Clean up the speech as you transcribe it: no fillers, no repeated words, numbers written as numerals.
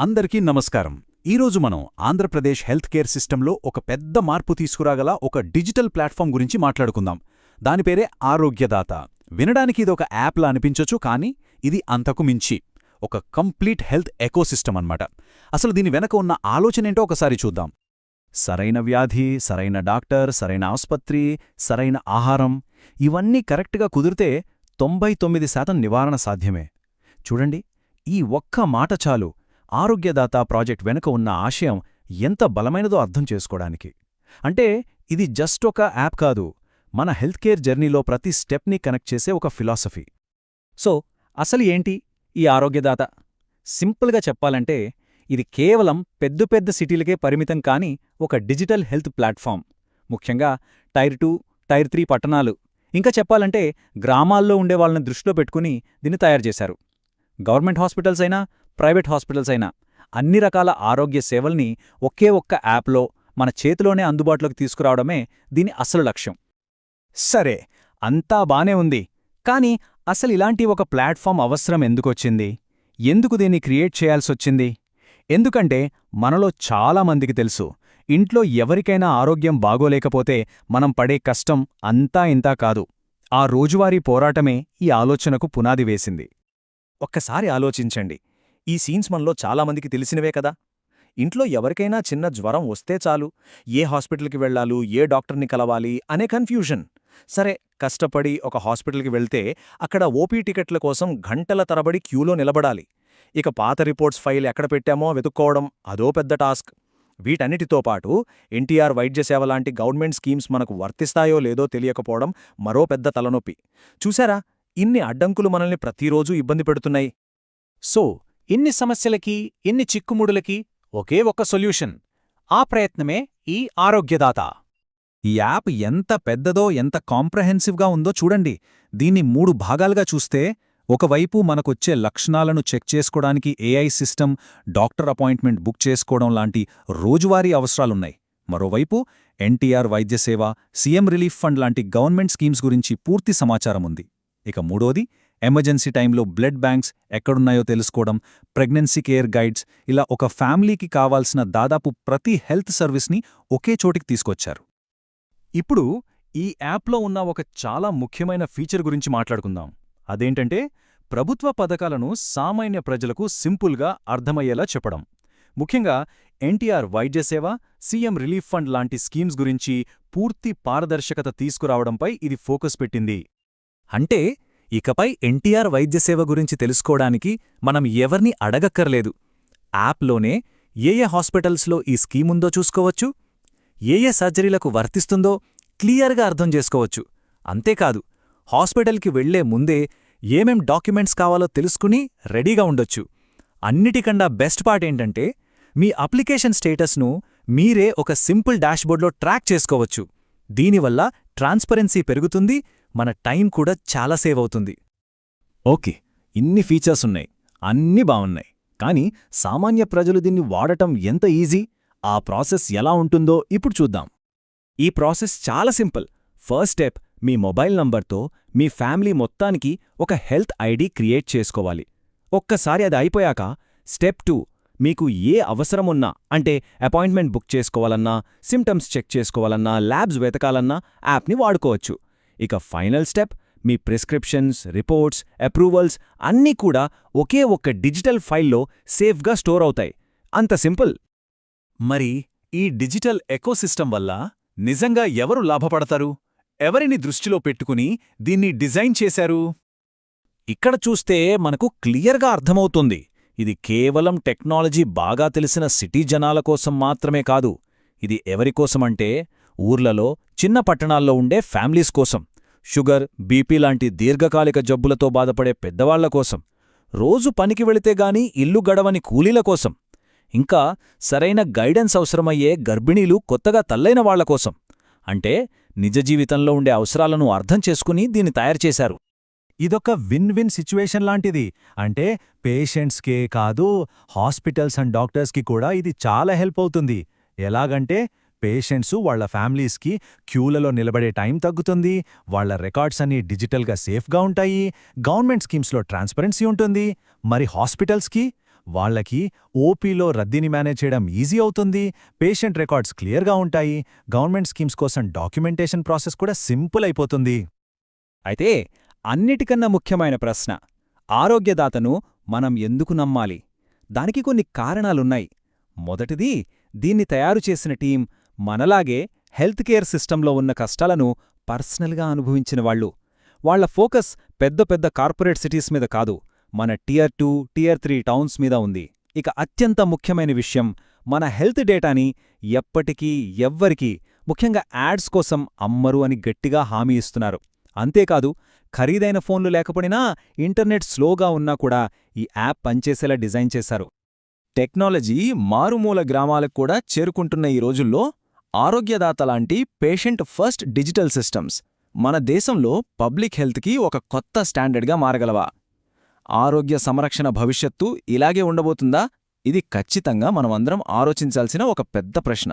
అందరికీ నమస్కారం. ఈరోజు మనం ఆంధ్రప్రదేశ్ హెల్త్ కేర్ సిస్టంలో ఒక పెద్ద మార్పు తీసుకురాగల ఒక డిజిటల్ ప్లాట్ఫామ్ గురించి మాట్లాడుకుందాం. దాని పేరే ఆరోగ్యదాత. వినడానికి ఇదొక యాప్లా అనిపించొచ్చు, కానీ ఇది అంతకు మించి ఒక కంప్లీట్ హెల్త్ ఎకోసిస్టమ్ అన్నమాట. అసలు దీని వెనక ఉన్న ఆలోచనేంటో ఒకసారి చూద్దాం. సరైన వ్యాధి, సరైన డాక్టర్, సరైన ఆసుపత్రి, సరైన ఆహారం ఇవన్నీ కరెక్ట్గా కుదిరితే 99% నివారణ సాధ్యమే. చూడండి, ఈ ఒక్క మాట చాలు ఆరోగ్యదాత ప్రాజెక్ట్ వెనుక ఉన్న ఆశయం ఎంత బలమైనదో అర్థం చేసుకోవడానికి. అంటే ఇది జస్ట్ ఒక యాప్ కాదు, మన హెల్త్ కేర్ జర్నీలో ప్రతి స్టెప్ని కనెక్ట్ చేసే ఒక ఫిలాసఫీ. సో అసలు ఏంటి ఈ ఆరోగ్యదాత? సింపుల్గా చెప్పాలంటే ఇది కేవలం పెద్ద పెద్ద సిటీలకే పరిమితం కాని ఒక డిజిటల్ హెల్త్ ప్లాట్ఫామ్. ముఖ్యంగా టైర్ 2, టైర్ 3 పట్టణాలు, ఇంకా చెప్పాలంటే గ్రామాల్లో ఉండేవాళ్ళని దృష్టిలో పెట్టుకుని దీన్ని తయారు చేశారు. గవర్నమెంట్ హాస్పిటల్స్ అయినా, ప్రైవేట్ హాస్పిటల్స్ అయినా అన్ని రకాల ఆరోగ్య సేవల్ని ఒకే ఒక్క యాప్లో మన చేతిలోనే అందుబాటులోకి తీసుకురావడమే దీని అసలు లక్ష్యం. సరే, అంతా బానే ఉంది, కానీ అసలు ఇలాంటి ఒక ప్లాట్ఫామ్ అవసరం ఎందుకొచ్చింది? ఎందుకు దీన్ని క్రియేట్ చేయాల్సొచ్చింది? ఎందుకంటే మనలో చాలామందికి తెలుసు, ఇంట్లో ఎవరికైనా ఆరోగ్యం బాగోలేకపోతే మనం పడే కష్టం అంతా ఇంతా కాదు. ఆ రోజువారీ పోరాటమే ఈ ఆలోచనకు పునాది వేసింది. ఒక్కసారి ఆలోచించండి, ఈ సీన్స్ మనలో చాలామందికి తెలిసినవే కదా. ఇంట్లో ఎవరికైనా చిన్న జ్వరం వస్తే చాలు, ఏ హాస్పిటల్కి వెళ్లాలు, ఏ డాక్టర్ని కలవాలి అనే కన్ఫ్యూజన్. సరే, కష్టపడి ఒక హాస్పిటల్కి వెళ్తే అక్కడ ఓపీ టికెట్ల కోసం గంటల తరబడి క్యూలో నిలబడాలి. ఇక పాత రిపోర్ట్స్ ఫైల్ ఎక్కడ పెట్టామో వెతుక్కోవడం అదో పెద్ద టాస్క్. వీటన్నిటితో పాటు ఎన్టీఆర్ వైద్య సేవ లాంటి గవర్నమెంట్ స్కీమ్స్ మనకు వర్తిస్తాయో లేదో తెలియకపోవడం మరో పెద్ద తలనొప్పి. చూశారా, ఇన్ని అడ్డంకులు మనల్ని ప్రతిరోజూ ఇబ్బంది పెడుతున్నాయి. సో ఇన్ని సమస్యలకి, ఇన్ని చిక్కుముడులకి ఒకే ఒక్క సొల్యూషన్. ఆ ప్రయత్నమే ఈ ఆరోగ్యదాత. ఈ యాప్ ఎంత పెద్దదో, ఎంత కాంప్రహెన్సివ్గా ఉందో చూడండి. దీన్ని 3 భాగాలుగా చూస్తే, ఒకవైపు మనకొచ్చే లక్షణాలను చెక్ చేసుకోవడానికి AI system, doctor appointment book చేసుకోవడం లాంటి రోజువారీ అవసరాలున్నాయి. మరోవైపు ఎన్టీఆర్ వైద్యసేవ, సీఎం రిలీఫ్ ఫండ్ లాంటి గవర్నమెంట్ స్కీమ్స్ గురించి పూర్తి సమాచారం ఉంది. ఇక మూడోది, ఎమర్జెన్సీ టైంలో బ్లడ్ బ్యాంక్స్ ఎక్కడున్నాయో తెలుసుకోవడం, ప్రెగ్నెన్సీ కేర్ గైడ్స్, ఇలా ఒక ఫ్యామిలీకి కావాల్సిన దాదాపు ప్రతి హెల్త్ సర్వీస్ని ఒకే చోటికి తీసుకొచ్చారు. ఇప్పుడు ఈ యాప్లో ఉన్న ఒక చాలా ముఖ్యమైన ఫీచర్ గురించి మాట్లాడుకుందాం. అదేంటంటే, ప్రభుత్వ పథకాలను సామాన్య ప్రజలకు సింపుల్గా అర్థమయ్యేలా చెప్పడం. ముఖ్యంగా ఎన్టీఆర్ వైద్యసేవ, సీఎం రిలీఫ్ ఫండ్ లాంటి స్కీమ్స్ గురించి పూర్తి పారదర్శకత తీసుకురావడంపై ఇది ఫోకస్ పెట్టింది. అంటే ఇకపై ఎన్టీఆర్ వైద్యసేవ గురించి తెలుసుకోవడానికి మనం ఎవర్ని అడగక్కర్లేదు. యాప్లోనే ఏ హాస్పిటల్స్లో ఈ స్కీముందో చూసుకోవచ్చు, ఏ సర్జరీలకు వర్తిస్తుందో క్లియర్గా అర్థం చేసుకోవచ్చు. అంతేకాదు, హాస్పిటల్కి వెళ్లే ముందే ఏమేం డాక్యుమెంట్స్ కావాలో తెలుసుకుని రెడీగా ఉండొచ్చు. అన్నిటికన్నా బెస్ట్ పార్ట్ ఏంటంటే, మీ అప్లికేషన్ స్టేటస్ను మీరే ఒక సింపుల్ డాష్బోర్డ్లో ట్రాక్ చేసుకోవచ్చు. దీనివల్ల ట్రాన్స్పరెన్సీ పెరుగుతుంది, మన టైం కూడా చాలా సేవ్ అవుతుంది. ఓకే, ఇన్ని ఫీచర్స్ ఉన్నాయి, అన్నీ బావున్నాయి, కానీ సామాన్య ప్రజలు దీన్ని వాడటం ఎంత ఈజీ? ఆ ప్రాసెస్ ఎలా ఉంటుందో ఇప్పుడు చూద్దాం. ఈ ప్రాసెస్ చాలా సింపుల్. ఫస్ట్ స్టెప్, మీ మొబైల్ నంబర్తో మీ ఫ్యామిలీ మొత్తానికి ఒక హెల్త్ ఐడి క్రియేట్ చేసుకోవాలి. ఒక్కసారి అది అయిపోయాక స్టెప్ 2, మీకు ఏ అవసరమున్నా, అంటే అపాయింట్మెంట్ బుక్ చేసుకోవాలన్నా, సిమ్టమ్స్ చెక్ చేసుకోవాలన్నా, ల్యాబ్స్ వెతకాలన్నా యాప్ని వాడుకోవచ్చు. ఇక ఫైనల్ స్టెప్, మీ ప్రిస్క్రిప్షన్స్, రిపోర్ట్స్, అప్రూవల్స్ అన్నీ కూడా ఒకే ఒక్క డిజిటల్ ఫైల్లో సేఫ్గా స్టోర్ అవుతాయి. అంత సింపుల్. మరి ఈ డిజిటల్ ఎకోసిస్టమ్ వల్ల నిజంగా ఎవరు లాభపడతారు? ఎవరిని దృష్టిలో పెట్టుకుని దీన్ని డిజైన్ చేశారు? ఇక్కడ చూస్తే మనకు క్లియర్గా అర్థమవుతుంది. ఇది కేవలం టెక్నాలజీ బాగా తెలిసిన సిటీ జనాల కోసం మాత్రమే కాదు. ఇది ఎవరికోసమంటే, ఊర్లలో, చిన్న పట్టణాల్లో ఉండే ఫ్యామిలీస్ కోసం, షుగర్, బీపీ లాంటి దీర్ఘకాలిక జబ్బులతో బాధపడే పెద్దవాళ్ల కోసం, రోజు పనికి వెళితే గాని ఇల్లు గడవని కూలీల కోసం, ఇంకా సరైన గైడెన్స్ అవసరమయ్యే గర్భిణీలు, కొత్తగా తల్లైన వాళ్ల కోసం. అంటే నిజ జీవితంలో ఉండే అవసరాలను అర్థం చేసుకుని దీన్ని తయారుచేశారు. ఇదొక విన్ విన్ సిచ్యువేషన్ లాంటిది. అంటే పేషెంట్స్కే కాదు, హాస్పిటల్స్ అండ్ డాక్టర్స్కి కూడా ఇది చాలా హెల్ప్ అవుతుంది. ఎలాగంటే, పేషెంట్సు వాళ్ల ఫ్యామిలీస్కి క్యూలలో నిలబడే టైం తగ్గుతుంది, వాళ్ల రికార్డ్స్ అన్నీ డిజిటల్గా సేఫ్గా ఉంటాయి, గవర్నమెంట్ స్కీమ్స్లో ట్రాన్స్పరెన్సీ ఉంటుంది. మరి హాస్పిటల్స్కి వాళ్ళకి ఓపీలో రద్దీని మేనేజ్ చేయడం ఈజీ అవుతుంది, పేషెంట్ రికార్డ్స్ క్లియర్గా ఉంటాయి, గవర్నమెంట్ స్కీమ్స్ కోసం డాక్యుమెంటేషన్ ప్రాసెస్ కూడా సింపుల్ అయిపోతుంది. అయితే అన్నిటికన్నా ముఖ్యమైన ప్రశ్న, ఆరోగ్యదాతను మనం ఎందుకు నమ్మాలి? దానికి కొన్ని కారణాలున్నాయి. మొదటిది, దీన్ని తయారు చేసిన టీం మనలాగే హెల్త్ కేర్ సిస్టంలో ఉన్న కష్టాలను పర్సనల్గా అనుభవించినవాళ్లు. వాళ్ల ఫోకస్ పెద్ద పెద్ద కార్పొరేట్ సిటీస్ మీద కాదు, మన టియర్ 2, టియర్ 3 టౌన్స్ మీద ఉంది. ఇక అత్యంత ముఖ్యమైన విషయం, మన హెల్త్ డేటాని ఎప్పటికీ ఎవ్వరికీ, ముఖ్యంగా యాడ్స్ కోసం అమ్మరు అని గట్టిగా హామీ ఇస్తున్నారు. అంతేకాదు, ఖరీదైన ఫోన్లు లేకపోయినా ఇంటర్నెట్ స్లోగా ఉన్నా కూడా ఈ యాప్ పనిచేసేలా డిజైన్ చేశారు. టెక్నాలజీ మారుమూల గ్రామాలకు కూడా చేరుకుంటున్న ఈ రోజుల్లో ఆరోగ్యదాత లాంటి పేషెంట్ ఫస్ట్ డిజిటల్ సిస్టమ్స్ మన దేశంలో పబ్లిక్ హెల్త్కి ఒక కొత్త స్టాండర్డ్గా మారగలవా? ఆరోగ్య సంరక్షణ భవిష్యత్తు ఇలాగే ఉండబోతుందా? ఇది ఖచ్చితంగా మనమందరం ఆలోచించాల్సిన ఒక పెద్ద ప్రశ్న.